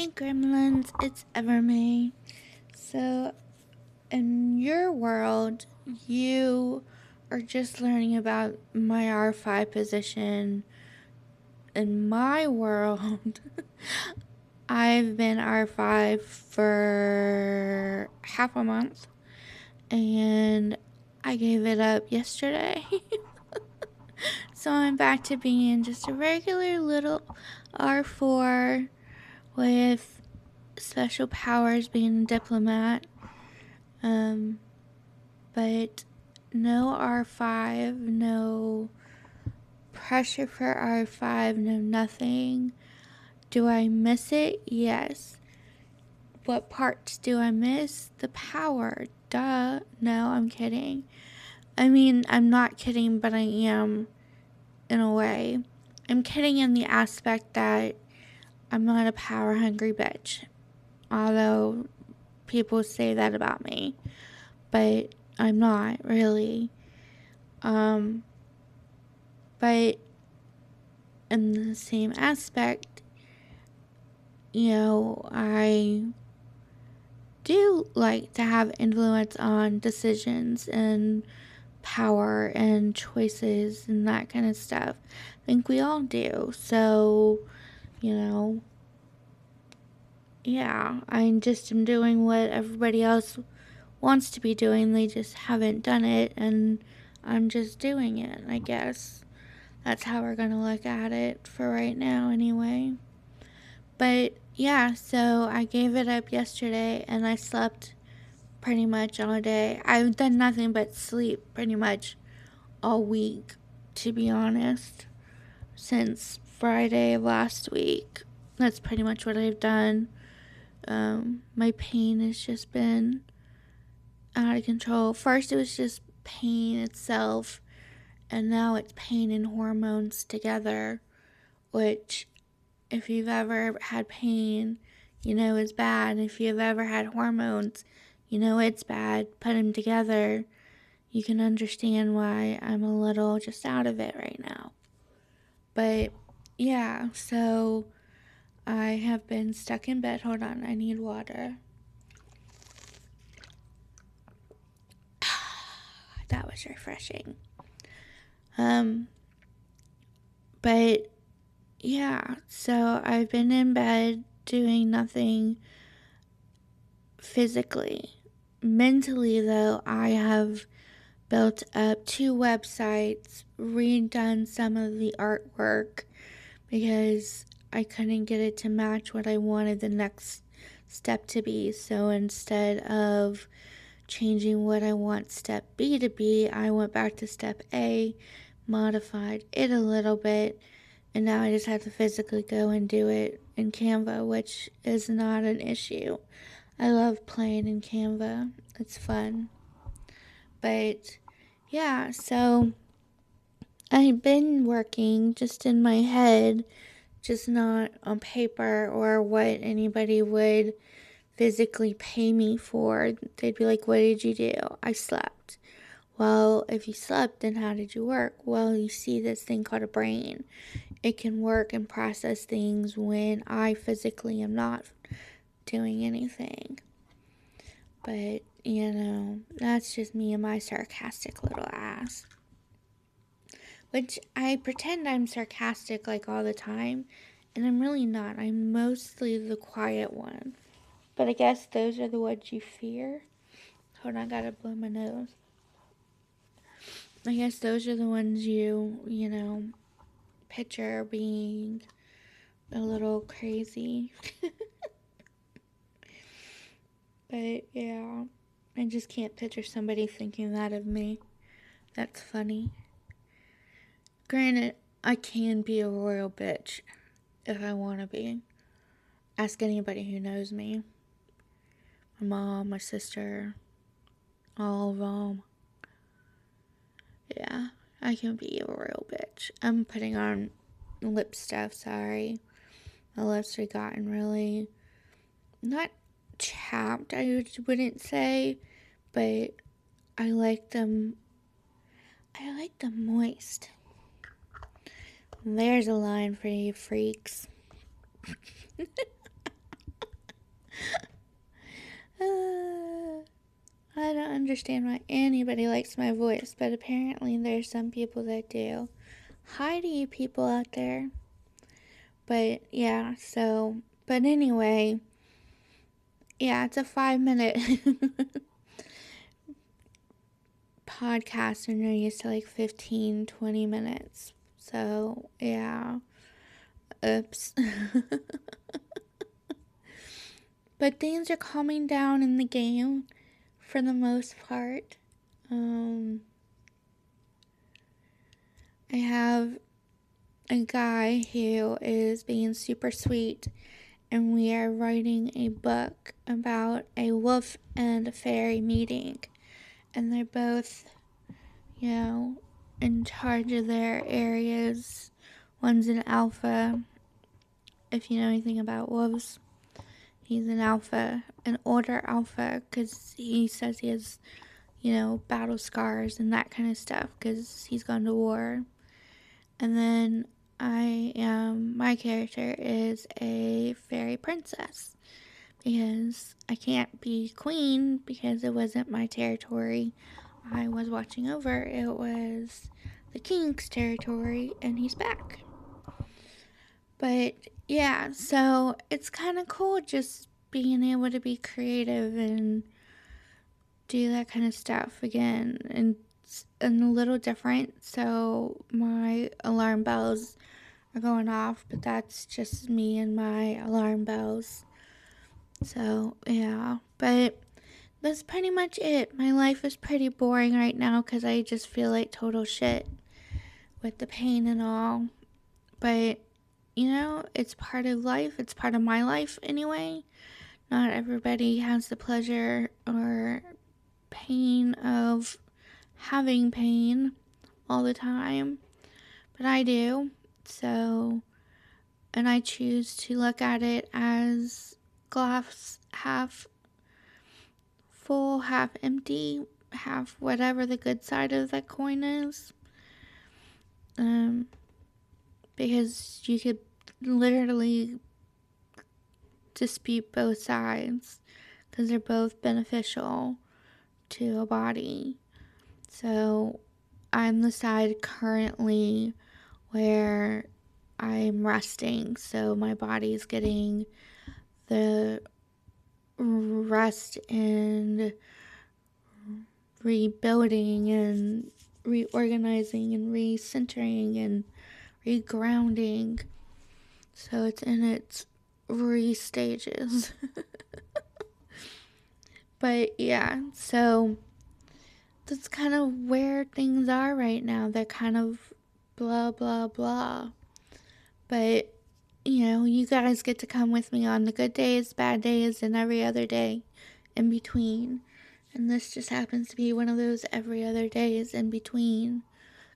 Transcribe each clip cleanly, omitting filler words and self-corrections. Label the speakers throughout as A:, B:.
A: Hey Gremlins, it's Evermay. So, in your world, you are just learning about my R5 position. In my world, I've been R5 for half a month and I gave it up yesterday. So, I'm back to being just a regular little R4 with special powers being a diplomat. But no R5, no pressure for R5, no nothing. Do I miss it? Yes. What parts do I miss? The power. Duh. No, I'm kidding. I mean, I'm not kidding, but I am in a way. I'm kidding in the aspect that I'm not a power hungry bitch. Although people say that about me. But I'm not really. But in the same aspect, I do like to have influence on decisions and power and choices and that kind of stuff. I think we all do. So, yeah, I just am doing what everybody else wants to be doing. They just haven't done it, and I'm just doing it, I guess. That's how we're going to look at it for right now, anyway. But yeah, so I gave it up yesterday and I slept pretty much all day. I've done nothing but sleep pretty much all week, to be honest, since Friday of last week. That's pretty much what I've done. My pain has just been out of control. First, it was just pain itself, and now it's pain and hormones together, which, if you've ever had pain, you know it's bad. If you've ever had hormones, you know it's bad. Put them together, you can understand why I'm a little just out of it right now. But yeah, so I have been stuck in bed. Hold on, I need water. That was refreshing. But yeah, so I've been in bed doing nothing physically. Mentally, though, I have built up 2 websites, redone some of the artwork because I couldn't get it to match what I wanted the next step to be. So instead of changing what I want step B to be, I went back to step A, modified it a little bit, and now I just have to physically go and do it in Canva, which is not an issue. I love playing in Canva. It's fun. But yeah, so I've been working just in my head, just not on paper or what anybody would physically pay me for. They'd be like, "What did you do?" "I slept." "Well, if you slept, then how did you work?" "Well, you see this thing called a brain. It can work and process things when I physically am not doing anything." But, that's just me and my sarcastic little ass. Which I pretend I'm sarcastic like all the time, and I'm really not. I'm mostly the quiet one. But I guess those are the ones you fear. Hold on, I gotta blow my nose. I guess those are the ones you picture being a little crazy. But yeah, I just can't picture somebody thinking that of me. That's funny. Granted, I can be a royal bitch if I want to be. Ask anybody who knows me. My mom, my sister, all of them. Yeah, I can be a royal bitch. I'm putting on lip stuff, sorry. My lips are gotten really, not chapped, I wouldn't say, but I like them moist. There's a line for you freaks. understand why anybody likes my voice, but apparently there's some people that do. Hi to you people out there. But yeah, but anyway, yeah, it's a 5-minute podcast and you're used to like 15, 20 minutes. So yeah, oops. But things are calming down in the game for the most part. I have a guy who is being super sweet, and we are writing a book about a wolf and a fairy meeting. And they're both, in charge of their areas. One's an alpha. If you know anything about wolves, he's an alpha, an older alpha, because he says he has, battle scars and that kind of stuff, because he's gone to war. And then my character is a fairy princess, because I can't be queen because it wasn't my territory I was watching over. It was the king's territory, and he's back. But yeah, so it's kind of cool just being able to be creative and do that kind of stuff again. And it's a little different, so my alarm bells are going off, but that's just me and my alarm bells. So yeah, but that's pretty much it. My life is pretty boring right now because I just feel like total shit with the pain and all. But, it's part of life. It's part of my life anyway. Not everybody has the pleasure or pain of having pain all the time. But I do. So, and I choose to look at it as glass half full, half empty, half whatever the good side of that coin is. Because you could literally dispute both sides because they're both beneficial to a body. So I'm the side currently where I'm resting, so my body's getting the rest and rebuilding and reorganizing and recentering and regrounding. So it's in its stages. But yeah, so that's kind of where things are right now. They're kind of blah blah blah. But you guys get to come with me on the good days, bad days, and every other day in between. And this just happens to be one of those every other days in between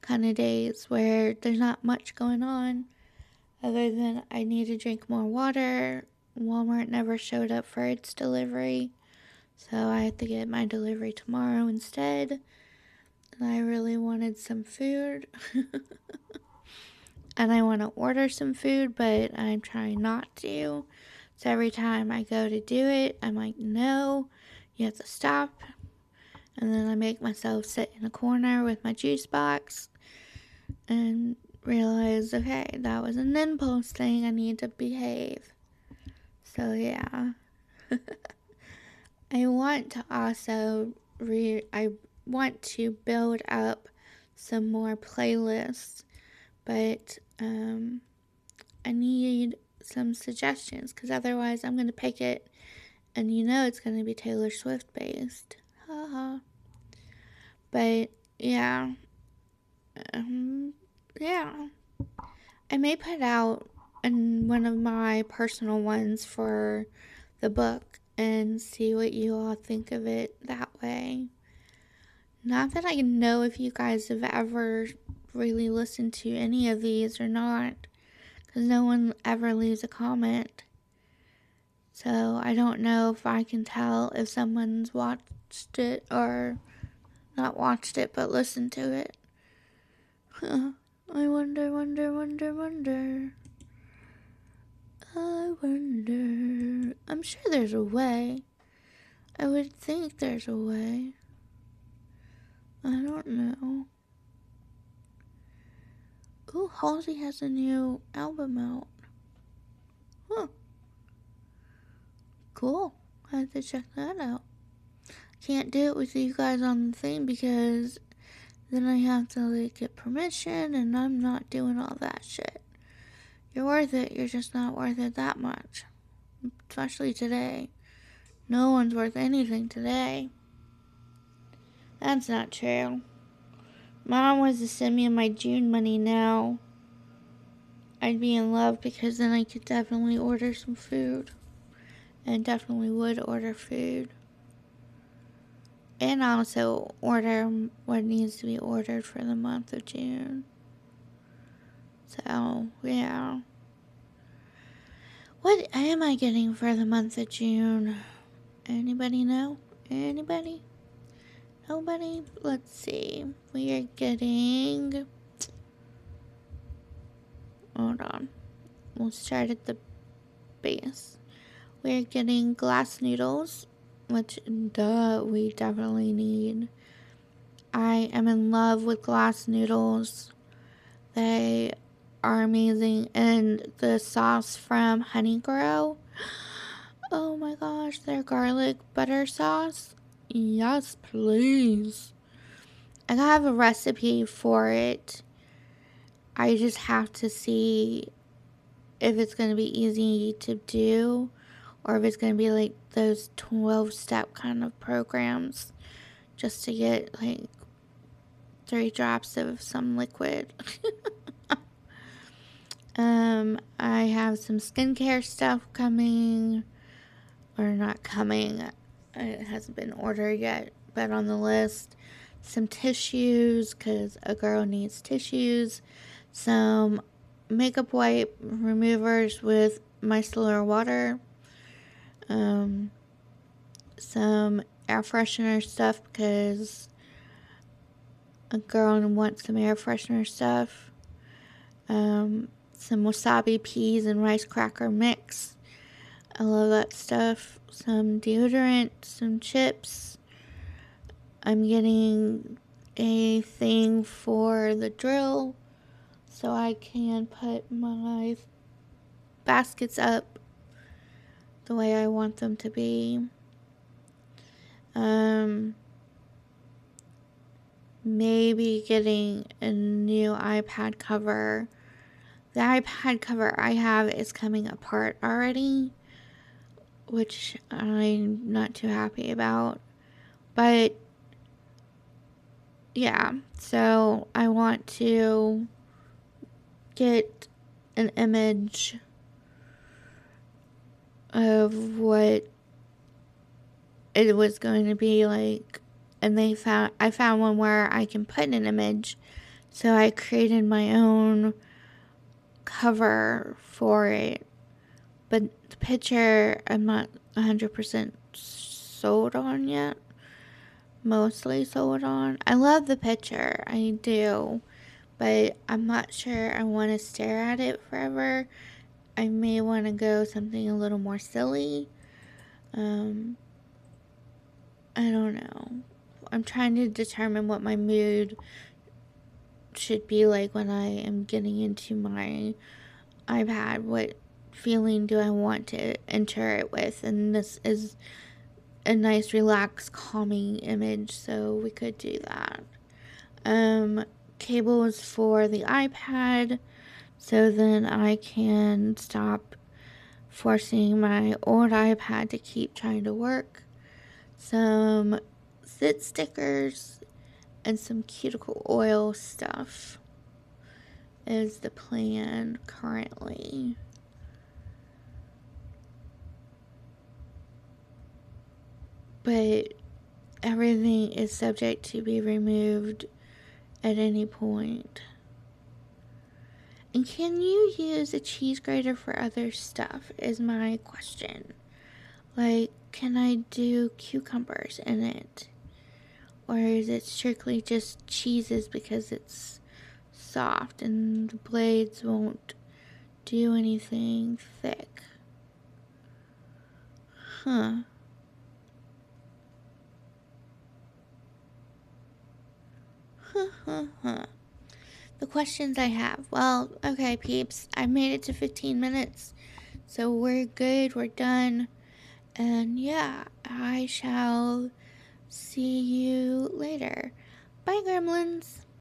A: kind of days where there's not much going on other than I need to drink more water. Walmart never showed up for its delivery, so I had to get my delivery tomorrow instead. And I really wanted some food. And I want to order some food, but I'm trying not to. So every time I go to do it, I'm like, no, you have to stop. And then I make myself sit in a corner with my juice box and realize, okay, that was an impulse thing. I need to behave. So yeah. I want to also I want to build up some more playlists, but I need some suggestions, because otherwise I'm going to pick it and it's going to be Taylor Swift based. Haha. But yeah. Yeah. I may put out one of my personal ones for the book and see what you all think of it that way. Not that I know if you guys have ever really listened to any of these or not, because no one ever leaves a comment. So I don't know if I can tell if someone's watched it or not watched it but listened to it. I wonder. I wonder. I'm sure there's a way. I would think there's a way. I don't know. Ooh, Halsey has a new album out. Huh. Cool. I have to check that out. Can't do it with you guys on the thing because then I have to like get permission and I'm not doing all that shit. You're worth it, you're just not worth it that much. Especially today. No one's worth anything today. That's not true. Mom was to send me my June money now. I'd be in love because then I could definitely order some food. And definitely would order food. And also order what needs to be ordered for the month of June. So, yeah. What am I getting for the month of June? Anybody know? Anybody? Nobody? Let's see. We are getting... Hold on. We'll start at the base. We're getting glass noodles, which, duh, we definitely need. I am in love with glass noodles. They are amazing. And the sauce from Honey Grow. Oh my gosh, their garlic butter sauce. Yes, please. I have a recipe for it. I just have to see if it's going to be easy to do or if it's going to be like those 12-step kind of programs just to get like 3 drops of some liquid. I have some skincare stuff coming, or not coming, it hasn't been ordered yet, but on the list. Some tissues, because a girl needs tissues. Some makeup wipe removers with micellar water. Some air freshener stuff, because a girl wants some air freshener stuff. Some wasabi peas and rice cracker mix. I love that stuff. Some deodorant, some chips. I'm getting a thing for the drill so I can put my baskets up the way I want them to be. Maybe getting a new iPad cover. The iPad cover I have is coming apart already, which I'm not too happy about. But yeah, so I want to get an image of what it was going to be like, and I found one where I can put an image, so I created my own cover for it. But the picture I'm not 100% sold on yet. Mostly sold on. I love the picture, I do, but I'm not sure I want to stare at it forever. I may want to go something a little more silly. I don't know. I'm trying to determine what my mood should be like when I am getting into my iPad. What feeling do I want to enter it with? And this is a nice, relaxed, calming image, so we could do that. Cables for the iPad, so then I can stop forcing my old iPad to keep trying to work. Some sit stickers and some cuticle oil stuff is the plan currently. But everything is subject to be removed at any point. And can you use a cheese grater for other stuff is my question. Like, can I do cucumbers in it? Or is it strictly just cheeses because it's soft and the blades won't do anything thick? Huh. The questions I have. Well, okay, peeps. I made it to 15 minutes. So we're good. We're done. And yeah, I shall see you later. Bye, gremlins.